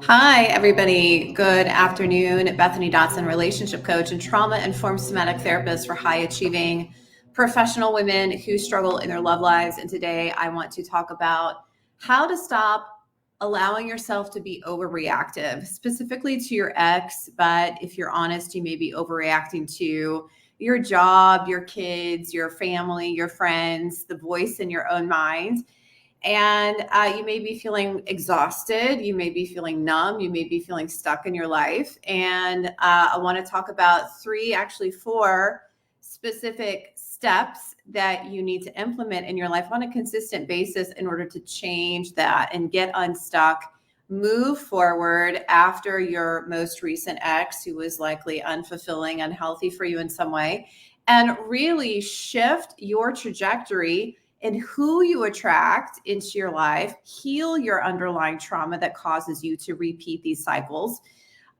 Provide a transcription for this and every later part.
Hi, everybody. Good afternoon. Bethany Dotson, relationship coach and trauma-informed somatic therapist for high-achieving professional women who struggle in their love lives. And today I want to talk about how to stop allowing yourself to be overreactive, specifically to your ex. But if you're honest, you may be overreacting to your job, your kids, your family, your friends, the voice in your own mind. And you may be feeling exhausted. You may be feeling numb. You may be feeling stuck in your life. And I want to talk about actually four specific steps that you need to implement in your life on a consistent basis in order to change that and get unstuck, move forward after your most recent ex who was likely unfulfilling, unhealthy for you in some way, and really shift your trajectory and who you attract into your life, heal your underlying trauma that causes you to repeat these cycles,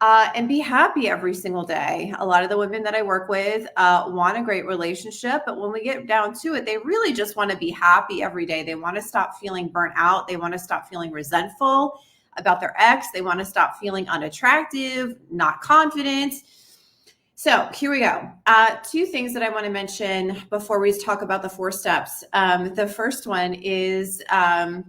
and be happy every single day. A lot of the women that I work with want a great relationship, but when we get down to it, they really just want to be happy every day. They want to stop feeling burnt out. They want to stop feeling resentful about their ex. They want to stop feeling unattractive, not confident. So here we go. Two things that I want to mention before we talk about the four steps. The first one is a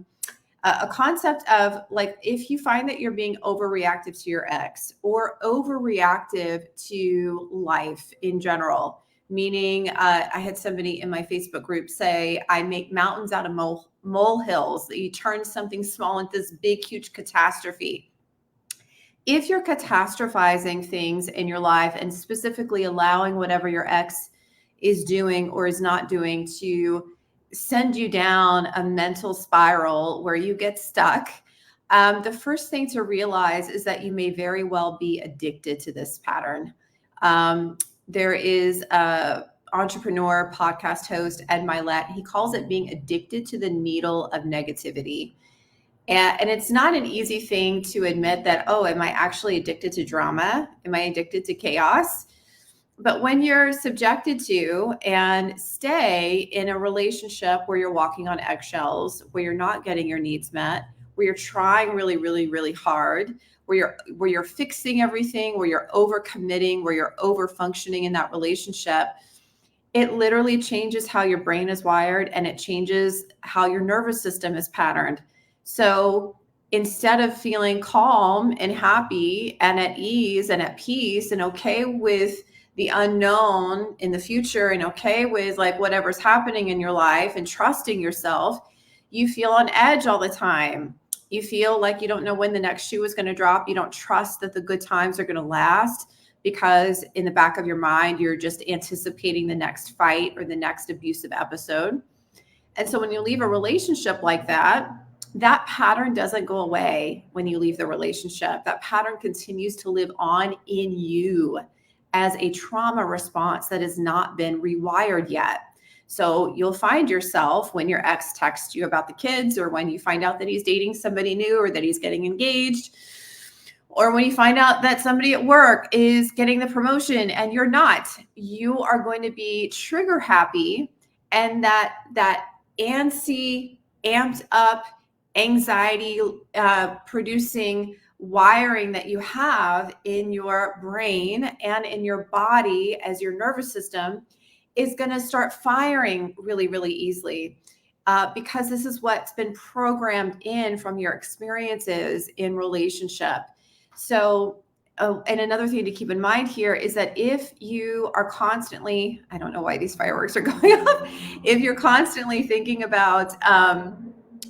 concept of, like, if you find that you're being overreactive to your ex or overreactive to life in general, meaning I had somebody in my Facebook group say, I make mountains out of molehills, that you turn something small into this big, huge catastrophe. If you're catastrophizing things in your life and specifically allowing whatever your ex is doing or is not doing to send you down a mental spiral where you get stuck, the first thing to realize is that you may very well be addicted to this pattern. There is a entrepreneur, podcast host, Ed Milet. He calls it being addicted to the needle of negativity. And it's not an easy thing to admit that, oh, am I actually addicted to drama? Am I addicted to chaos? But when you're subjected to and stay in a relationship where you're walking on eggshells, where you're not getting your needs met, where you're trying really, really, really hard, where you're fixing everything, where you're overcommitting, where you're over functioning in that relationship, it literally changes how your brain is wired and it changes how your nervous system is patterned. So instead of feeling calm and happy and at ease and at peace and okay with the unknown in the future and okay with like whatever's happening in your life and trusting yourself, you feel on edge all the time. You feel like you don't know when the next shoe is going to drop. You don't trust that the good times are going to last because in the back of your mind, you're just anticipating the next fight or the next abusive episode. And so when you leave a relationship like that, that pattern doesn't go away when you leave the relationship. That pattern continues to live on in you as a trauma response that has not been rewired yet. So you'll find yourself when your ex texts you about the kids, or when you find out that he's dating somebody new or that he's getting engaged, or when you find out that somebody at work is getting the promotion and you're not, you are going to be trigger happy, and that antsy, amped up, anxiety producing wiring that you have in your brain and in your body as your nervous system is going to start firing really, really easily because this is what's been programmed in from your experiences in relationship. So, and another thing to keep in mind here is that if you are constantly, I don't know why these fireworks are going off, if you're constantly thinking about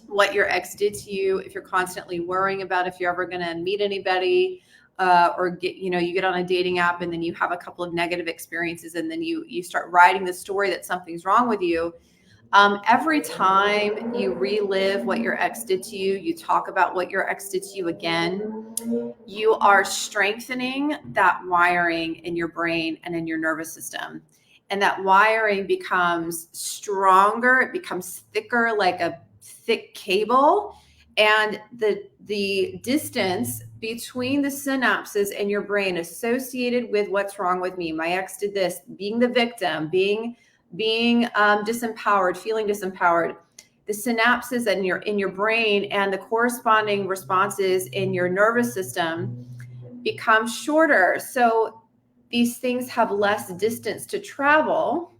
what your ex did to you, if you're constantly worrying about if you're ever going to meet anybody, or you get on a dating app and then you have a couple of negative experiences and then you start writing the story that something's wrong with you. Every time you relive what your ex did to you, you talk about what your ex did to you again, you are strengthening that wiring in your brain and in your nervous system. And that wiring becomes stronger, it becomes thicker, like a thick cable. And the distance between the synapses in your brain associated with what's wrong with me, my ex did this, being the victim, being disempowered, feeling disempowered, the synapses in your brain and the corresponding responses in your nervous system become shorter. So these things have less distance to travel,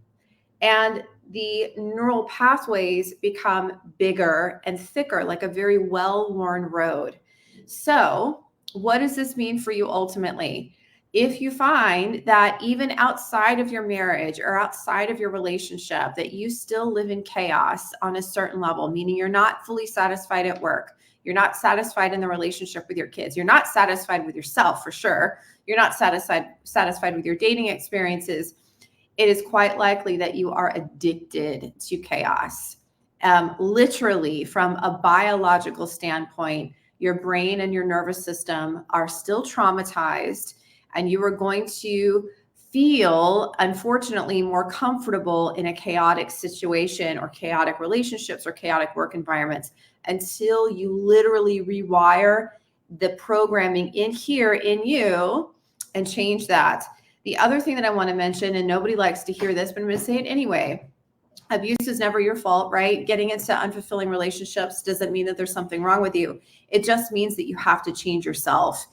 and the neural pathways become bigger and thicker, like a very well-worn road. So what does this mean for you ultimately? If you find that even outside of your marriage or outside of your relationship, that you still live in chaos on a certain level, meaning you're not fully satisfied at work, you're not satisfied in the relationship with your kids, you're not satisfied with yourself for sure, you're not satisfied with your dating experiences, it is quite likely that you are addicted to chaos. Literally, from a biological standpoint, your brain and your nervous system are still traumatized, and you are going to feel, unfortunately, more comfortable in a chaotic situation or chaotic relationships or chaotic work environments until you literally rewire the programming in here in you and change that. The other thing that I want to mention, and nobody likes to hear this, but I'm going to say it anyway. Abuse is never your fault, right? Getting into unfulfilling relationships doesn't mean that there's something wrong with you. It just means that you have to change yourself.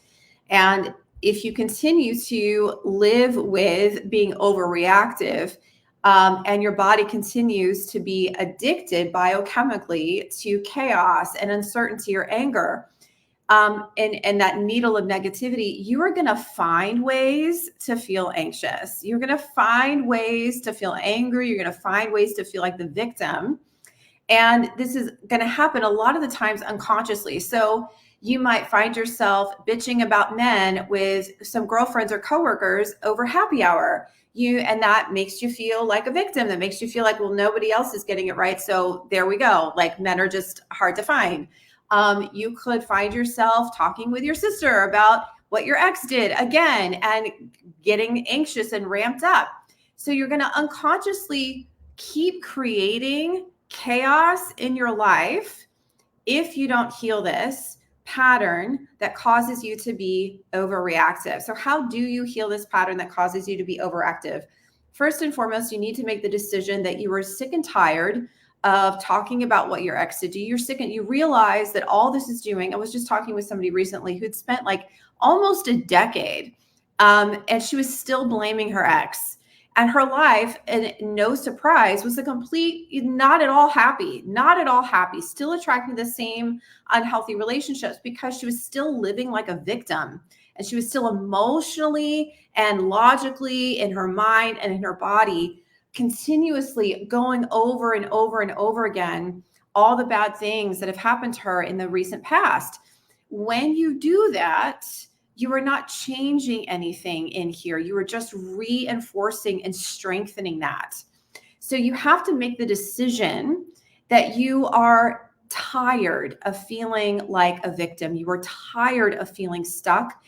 And if you continue to live with being overreactive, and your body continues to be addicted biochemically to chaos and uncertainty or anger, and that needle of negativity, you are going to find ways to feel anxious. You're going to find ways to feel angry. You're going to find ways to feel like the victim. And this is going to happen a lot of the times unconsciously. So you might find yourself bitching about men with some girlfriends or coworkers over happy hour. And that makes you feel like a victim. That makes you feel like, well, nobody else is getting it right. So there we go. Like, men are just hard to find. You could find yourself talking with your sister about what your ex did again and getting anxious and ramped up. So you're going to unconsciously keep creating chaos in your life if you don't heal this pattern that causes you to be overreactive. So how do you heal this pattern that causes you to be overactive? First and foremost, you need to make the decision that you are sick and tired of talking about what your ex did to you. You're sick and you realize that all this is doing. I was just talking with somebody recently who'd spent like almost a decade, and she was still blaming her ex. And her life, and no surprise, was a complete, not at all happy, still attracting the same unhealthy relationships because she was still living like a victim. And she was still emotionally and logically in her mind and in her body continuously going over and over and over again all the bad things that have happened to her in the recent past. When you do that, you are not changing anything in here. You are just reinforcing and strengthening that. So you have to make the decision that you are tired of feeling like a victim. You are tired of feeling stuck,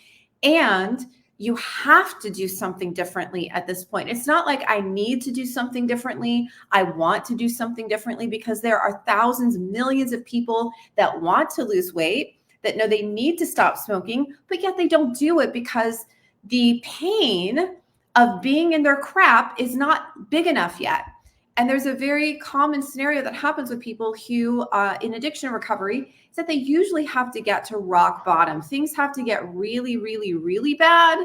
and you have to do something differently at this point. It's not like I need to do something differently. I want to do something differently, because there are thousands, millions of people that want to lose weight, that know they need to stop smoking, but yet they don't do it because the pain of being in their crap is not big enough yet. And there's a very common scenario that happens with people who, in addiction recovery, is that they usually have to get to rock bottom. Things have to get really, really, really bad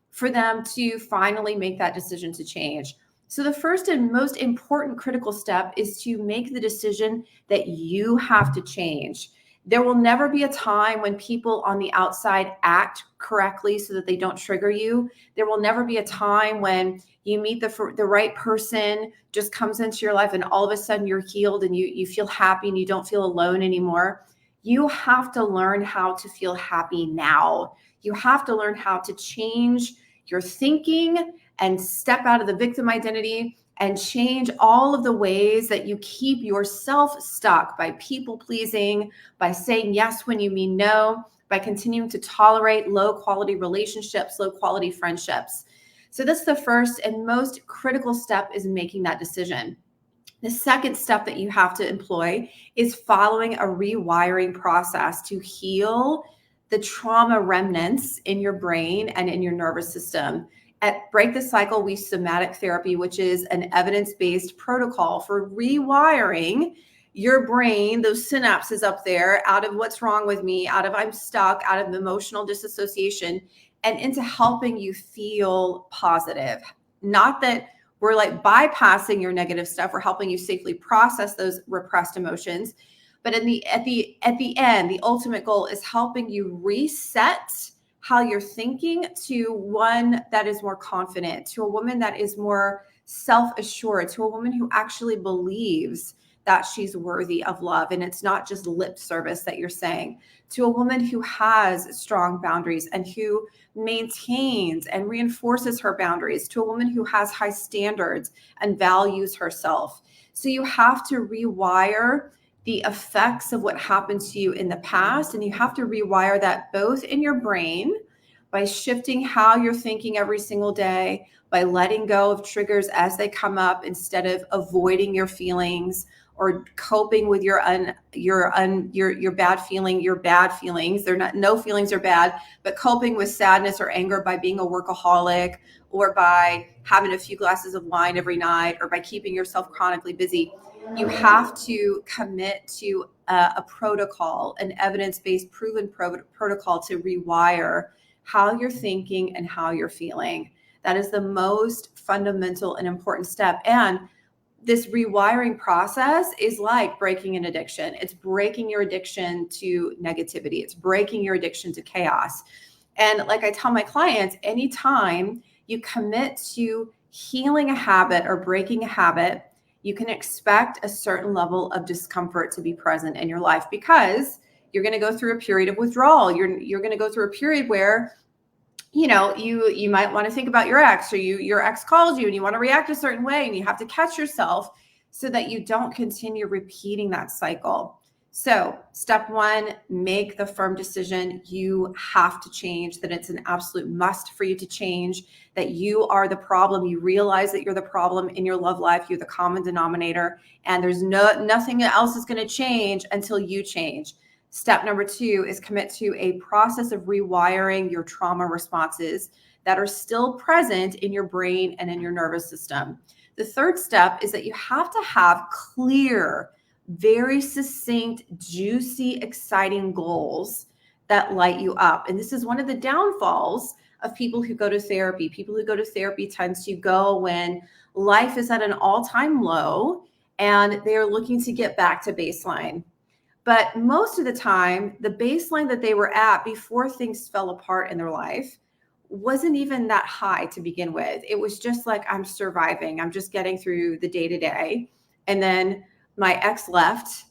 for them to finally make that decision to change. So the first and most important critical step is to make the decision that you have to change. There will never be a time when people on the outside act correctly so that they don't trigger you. There will never be a time when you meet the right person, just comes into your life, and all of a sudden you're healed and you feel happy and you don't feel alone anymore. You have to learn how to feel happy now. You have to learn how to change your thinking and step out of the victim identity and change all of the ways that you keep yourself stuck by people pleasing, by saying yes when you mean no, by continuing to tolerate low quality relationships, low quality friendships. So that's the first and most critical step, is making that decision. The second step that you have to employ is following a rewiring process to heal the trauma remnants in your brain and in your nervous system. At Break the Cycle, we use somatic therapy, which is an evidence-based protocol for rewiring your brain, those synapses up there, out of what's wrong with me, out of I'm stuck, out of emotional disassociation, and into helping you feel positive. Not that we're like bypassing your negative stuff, we're helping you safely process those repressed emotions. But at the end, the ultimate goal is helping you reset how you're thinking to one that is more confident, to a woman that is more self-assured, to a woman who actually believes that she's worthy of love. And it's not just lip service that you're saying, to a woman who has strong boundaries and who maintains and reinforces her boundaries, to a woman who has high standards and values herself. So you have to rewire the effects of what happened to you in the past. And you have to rewire that both in your brain by shifting how you're thinking every single day, by letting go of triggers as they come up instead of avoiding your feelings or coping with your bad feelings. They're not, no feelings are bad, but coping with sadness or anger by being a workaholic or by having a few glasses of wine every night or by keeping yourself chronically busy. You have to commit to a protocol, an evidence-based proven protocol to rewire how you're thinking and how you're feeling. That is the most fundamental and important step. And this rewiring process is like breaking an addiction. It's breaking your addiction to negativity. It's breaking your addiction to chaos. And like I tell my clients, anytime you commit to healing a habit or breaking a habit, you can expect a certain level of discomfort to be present in your life because you're going to go through a period of withdrawal. You're going to go through a period where you might want to think about your ex, or your ex calls you and you want to react a certain way, and you have to catch yourself so that you don't continue repeating that cycle. So step one, make the firm decision. You have to change, that it's an absolute must for you to change, that you are the problem. You realize that you're the problem in your love life. You're the common denominator, and there's nothing else is going to change until you change. Step number two is commit to a process of rewiring your trauma responses that are still present in your brain and in your nervous system. The third step is that you have to have clear, very succinct, juicy, exciting goals that light you up. And this is one of the downfalls of people who go to therapy. People who go to therapy tend to go when life is at an all-time low and they're looking to get back to baseline. But most of the time, the baseline that they were at before things fell apart in their life wasn't even that high to begin with. It was just like, I'm surviving. I'm just getting through the day to day. And then my ex left.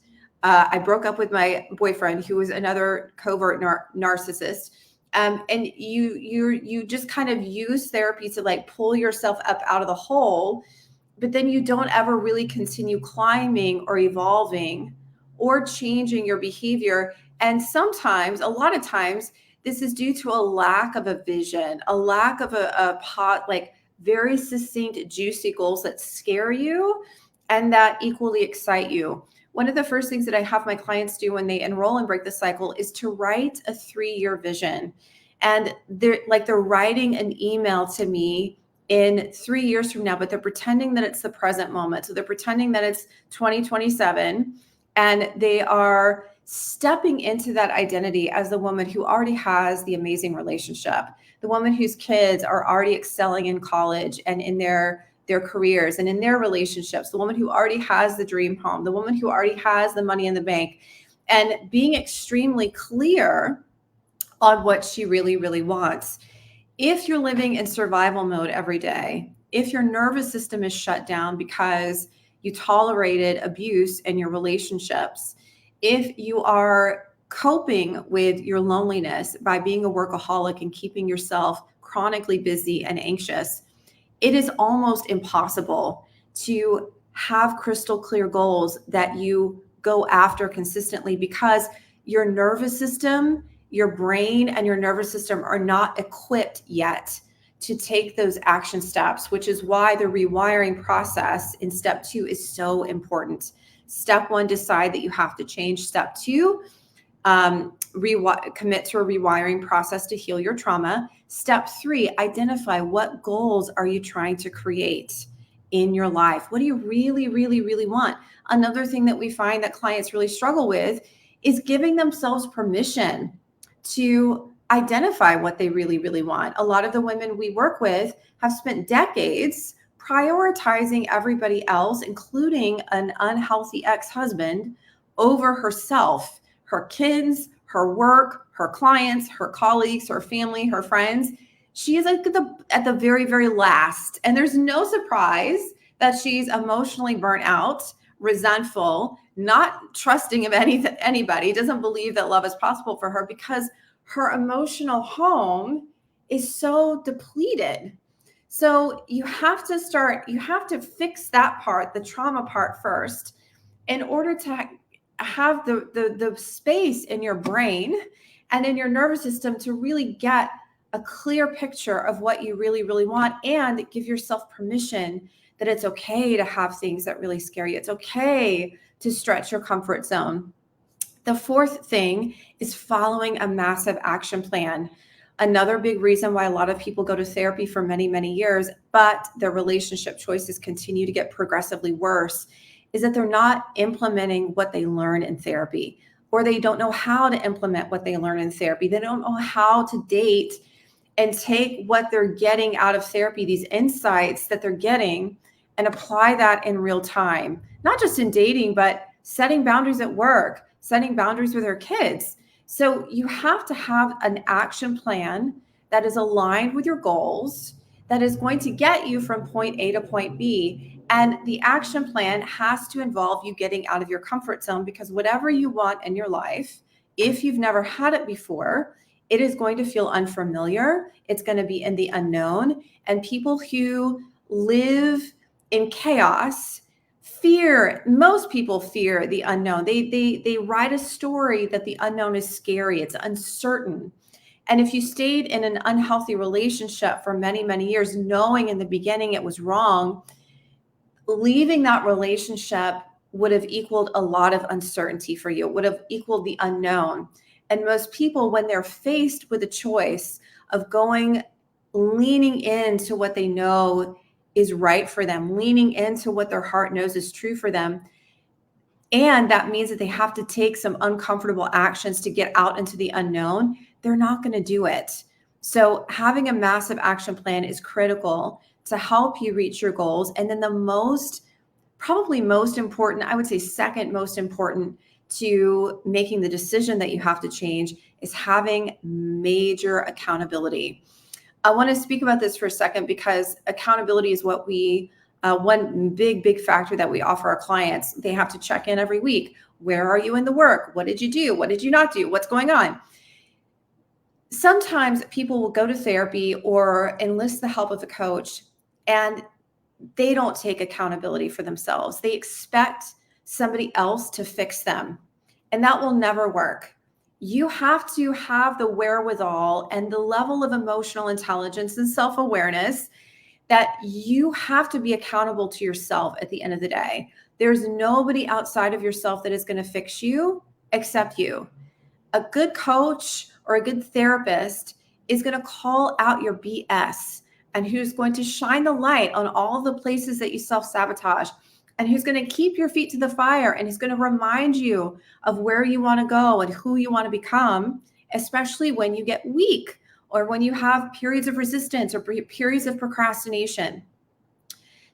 I broke up with my boyfriend, who was another covert narcissist. And you just kind of use therapy to like pull yourself up out of the hole, but then you don't ever really continue climbing or evolving or changing your behavior. And sometimes, a lot of times, this is due to a lack of a vision, a lack of like very succinct, juicy goals that scare you and that equally excite you. One of the first things that I have my clients do when they enroll and break the cycle is to write a 3-year vision. And they're writing an email to me in 3 years from now, but they're pretending that it's the present moment. So they're pretending that it's 2027. And they are stepping into that identity as the woman who already has the amazing relationship, the woman whose kids are already excelling in college and in their careers and in their relationships, the woman who already has the dream home, the woman who already has the money in the bank, and being extremely clear on what she really, really wants. If you're living in survival mode every day, if your nervous system is shut down because you tolerated abuse in your relationships, if you are coping with your loneliness by being a workaholic and keeping yourself chronically busy and anxious, it is almost impossible to have crystal clear goals that you go after consistently because your nervous system, your brain, and your nervous system are not equipped yet to take those action steps, which is why the rewiring process in step 2 is so important. Step 1, decide that you have to change. Step 2, commit to a rewiring process to heal your trauma. Step 3, identify what goals are you trying to create. in your life? What do you really, really, really want? Another thing that we find that clients really struggle with is giving themselves permission to identify what they really, really want. A lot of the women we work with have spent decades prioritizing everybody else, including an unhealthy ex-husband, over herself, her kids, her work, her clients, her colleagues, her family, her friends. She is at the very, very last. And there's no surprise that she's emotionally burnt out, resentful, not trusting of anybody, doesn't believe that love is possible for her because her emotional home is so depleted. So you have to fix that part, the trauma part first, in order to have the space in your brain and in your nervous system to really get a clear picture of what you really, really want, and give yourself permission that it's okay to have things that really scare you. It's okay to stretch your comfort zone. The fourth thing is following a massive action plan. Another big reason why a lot of people go to therapy for many, many years, but their relationship choices continue to get progressively worse, is that they're not implementing what they learn in therapy, or they don't know how to implement what they learn in therapy. They don't know how to date and take what they're getting out of therapy, these insights that they're getting, and apply that in real time, not just in dating, but setting boundaries at work, setting boundaries with their kids. So you have to have an action plan that is aligned with your goals, that is going to get you from point A to point B. And the action plan has to involve you getting out of your comfort zone, because whatever you want in your life, if you've never had it before, it is going to feel unfamiliar. It's going to be in the unknown. And people who live in chaos most people fear the unknown. They write a story that the unknown is scary, it's uncertain. And if you stayed in an unhealthy relationship for many, many years, knowing in the beginning it was wrong, leaving that relationship would have equaled a lot of uncertainty for you. It would have equaled the unknown. And most people, when they're faced with a choice of leaning into what they know is right for them, leaning into what their heart knows is true for them, and that means that they have to take some uncomfortable actions to get out into the unknown, they're not going to do it. So having a massive action plan is critical to help you reach your goals. And then probably most important, I would say second most important to making the decision that you have to change, is having major accountability. I want to speak about this for a second, because accountability is what one big factor that we offer our clients. They have to check in every week. Where are you in the work? What did you do? What did you not do? What's going on? Sometimes people will go to therapy or enlist the help of a coach, and they don't take accountability for themselves. They expect somebody else to fix them, and that will never work. You have to have the wherewithal and the level of emotional intelligence and self-awareness that you have to be accountable to yourself at the end of the day. There's nobody outside of yourself that is going to fix you except you. A good coach or a good therapist is going to call out your BS, and who's going to shine the light on all the places that you self-sabotage, and who's going to keep your feet to the fire, and who's going to remind you of where you want to go and who you want to become, especially when you get weak or when you have periods of resistance or periods of procrastination.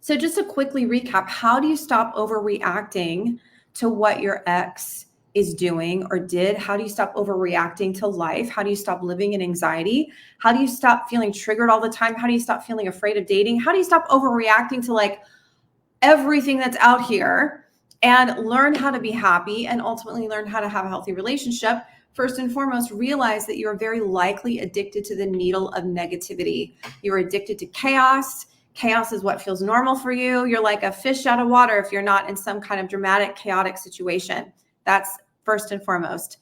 So just to quickly recap, how do you stop overreacting to what your ex is doing or did? How do you stop overreacting to life? How do you stop living in anxiety? How do you stop feeling triggered all the time? How do you stop feeling afraid of dating? How do you stop overreacting to everything that's out here and learn how to be happy and ultimately learn how to have a healthy relationship? First and foremost, realize that you're very likely addicted to the needle of negativity. You're addicted to chaos. Chaos is what feels normal for you. You're like a fish out of water if you're not in some kind of dramatic, chaotic situation. That's first and foremost.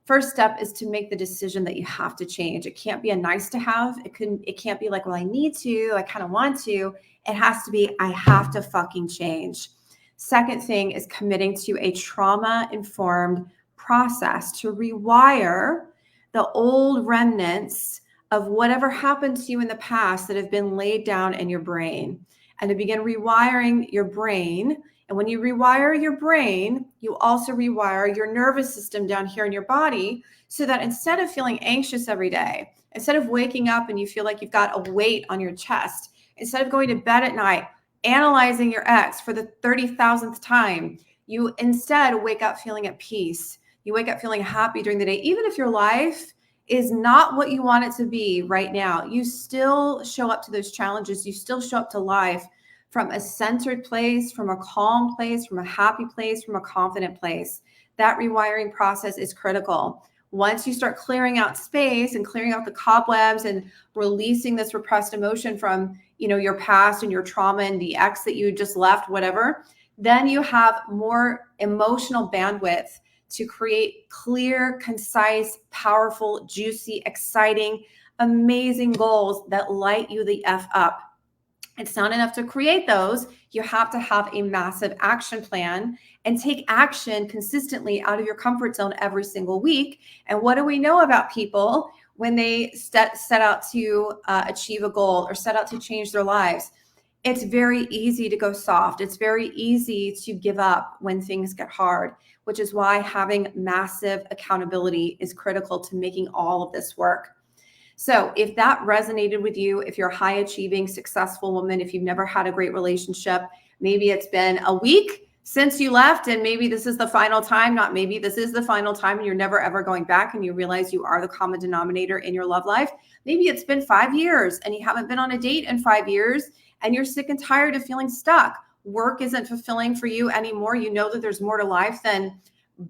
First step is to make the decision that you have to change. It can't be a nice to have. It can't be like, well, I need to, I kind of want to. It has to be, I have to fucking change. Second thing is committing to a trauma-informed process to rewire the old remnants of whatever happened to you in the past that have been laid down in your brain. and to begin rewiring your brain. And when you rewire your brain, you also rewire your nervous system down here in your body, so that instead of feeling anxious every day, instead of waking up and you feel like you've got a weight on your chest, instead of going to bed at night analyzing your ex for the 30,000th time, you instead wake up feeling at peace. You wake up feeling happy during the day. Even if your life is not what you want it to be right now, you still show up to those challenges. You still show up to life from a centered place, from a calm place, from a happy place, from a confident place. That rewiring process is critical. Once you start clearing out space and clearing out the cobwebs and releasing this repressed emotion from, your past and your trauma and the ex that you just left, whatever, then you have more emotional bandwidth to create clear, concise, powerful, juicy, exciting, amazing goals that light you the F up. It's not enough to create those. You have to have a massive action plan and take action consistently out of your comfort zone every single week. And what do we know about people when they set out to achieve a goal or set out to change their lives? It's very easy to go soft. It's very easy to give up when things get hard, which is why having massive accountability is critical to making all of this work. So if that resonated with you, if you're a high achieving, successful woman, if you've never had a great relationship, maybe it's been a week since you left and maybe this is the final time, not maybe this is the final time and you're never ever going back and you realize you are the common denominator in your love life. Maybe it's been 5 years and you haven't been on a date in 5 years and you're sick and tired of feeling stuck. Work isn't fulfilling for you anymore. You know that there's more to life than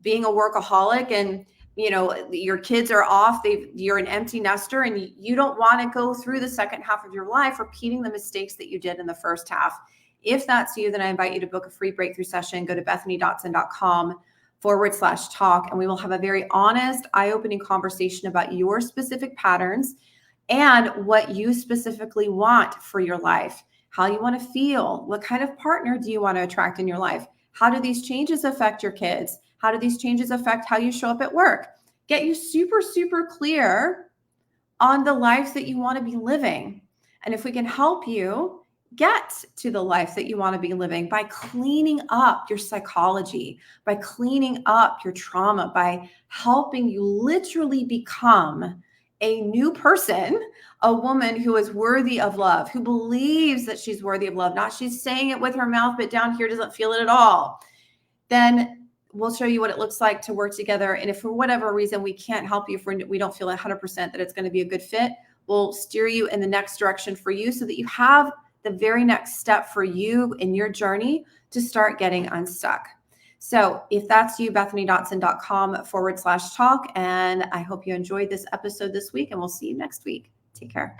being a workaholic and your kids are off, you're an empty nester and you don't want to go through the second half of your life repeating the mistakes that you did in the first half. If that's you, then I invite you to book a free breakthrough session. Go to bethanydotson.com/talk, and we will have a very honest, eye-opening conversation about your specific patterns and what you specifically want for your life, how you want to feel, what kind of partner do you want to attract in your life? How do these changes affect your kids? How do these changes affect how you show up at work? Get you super, super clear on the life that you want to be living. And if we can help you get to the life that you want to be living by cleaning up your psychology, by cleaning up your trauma, by helping you literally become a new person, a woman who is worthy of love, who believes that she's worthy of love, not she's saying it with her mouth, but down here doesn't feel it at all, then we'll show you what it looks like to work together. And if for whatever reason we can't help you, if we don't feel 100% that it's going to be a good fit, we'll steer you in the next direction for you so that you have the very next step for you in your journey to start getting unstuck. So if that's you, bethanydotson.com/talk. And I hope you enjoyed this episode this week and we'll see you next week. Take care.